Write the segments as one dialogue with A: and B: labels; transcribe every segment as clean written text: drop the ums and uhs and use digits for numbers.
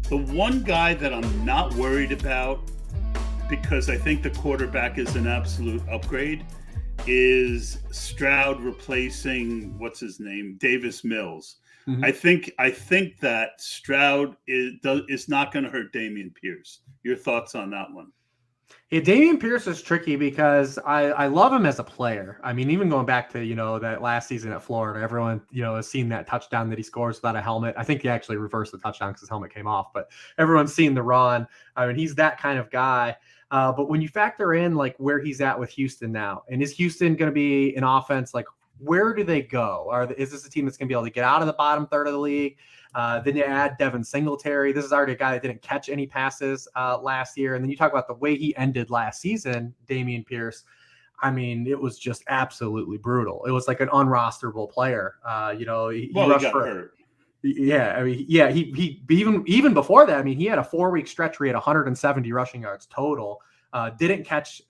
A: The one guy that I'm not worried about, because I think the quarterback is an absolute upgrade, is Stroud replacing what's his name, Davis Mills.
B: Mhm.
A: I think that Stroud is not going to hurt Damien Pierce. Your thoughts on that one?
B: Yeah, Damien Pierce is tricky because I love him as a player. I mean, even going back to, that last season at Florida, everyone, has seen that touchdown that he scores without a helmet. I think he actually reversed the touchdown because his helmet came off, but everyone's seen the run. I mean, he's that kind of guy. But when you factor in like where he's at with Houston now, and is Houston going to be an offense, like where do they go? Is this a team that's going to be able to get out of the bottom third of the league? Then you add Devin Singletary. This is already a guy that didn't catch any passes last year. And then you talk about the way he ended last season, Damien Pierce. I mean, it was just absolutely brutal. It was like an unrosterable player. He rushed
A: got
B: for
A: hurt.
B: Yeah, I mean, yeah, he even before that, I mean, he had a 4-week stretch where he had 170 rushing yards total. Didn't catch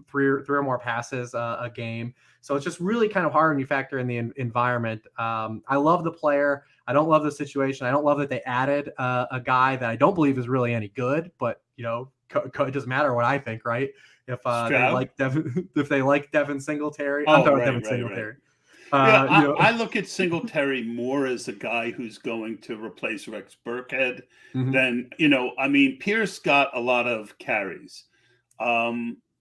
B: three or more passes a game. So it's just really kind of hard when you factor in the environment. I love the player. I don't love the situation. I don't love that they added a guy that I don't believe is really any good, but it doesn't matter what I think, right? If they like Devin Singletary, I'm talking Devin Singletary.
A: Yeah, I look at Singletary more as a guy who's going to replace Rex Burkhead than, Pierce got a lot of carries.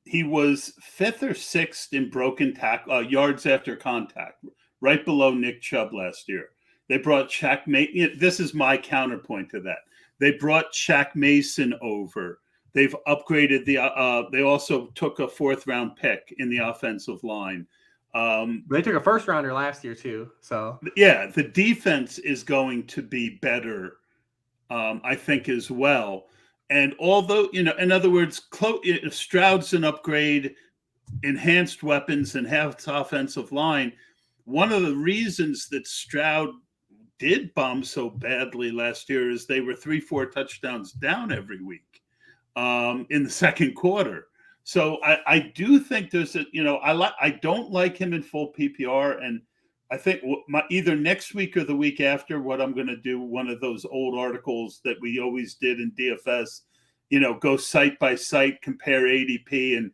A: He was 5th or 6th in broken tackle yards after contact, right below Nick Chubb last year. They brought Shaq Mason. This is my counterpoint to that. They brought Shaq Mason over. They've upgraded they also took a 4th-round pick in the offensive line.
B: They took a 1st-rounder last year too. So
A: yeah, the defense is going to be better, I think, as well. And although, in other words, Stroud's an upgrade, enhanced weapons, and half offensive line. One of the reasons that Stroud did bomb so badly last year is they were 3-4 touchdowns down every week in the second quarter. So I do think there's I don't like him in full PPR, and I think either next week or the week after, what I'm going to do, one of those old articles that we always did in DFS, go site by site, compare ADP, and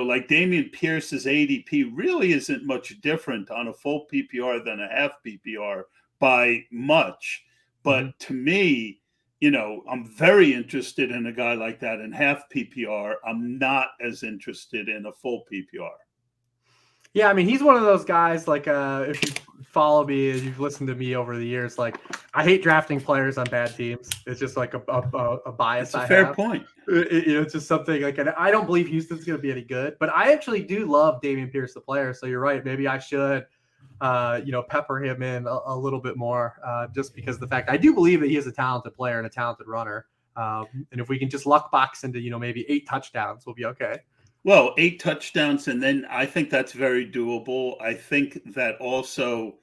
A: like Damien Pierce's ADP really isn't much different on a full PPR than a half PPR by much. But to me, I'm very interested in a guy like that in half PPR. I'm not as interested in a full PPR.
B: Yeah, I mean, he's one of those guys, like, if you follow me, as you've listened to me over the years, like, I hate drafting players on bad teams. It's just like a bias
A: It's a fair point.
B: It's just something, like, and I don't believe Houston's going to be any good, but I actually do love Damien Pierce, the player, so you're right. Maybe I should, pepper him in a little bit more, just because of the fact I do believe that he is a talented player and a talented runner. And if we can just luck box into, maybe 8 touchdowns, we'll be okay.
A: Well, 8 touchdowns, and then I think that's very doable. I think that also,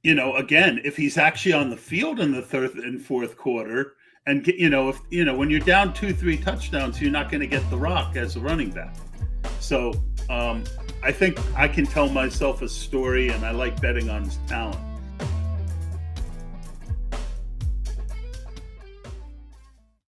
A: again, if he's actually on the field in the 3rd and 4th quarter, and when you're down 2-3 touchdowns, you're not going to get the rock as a running back. So I think I can tell myself a story, and I like betting on his talent.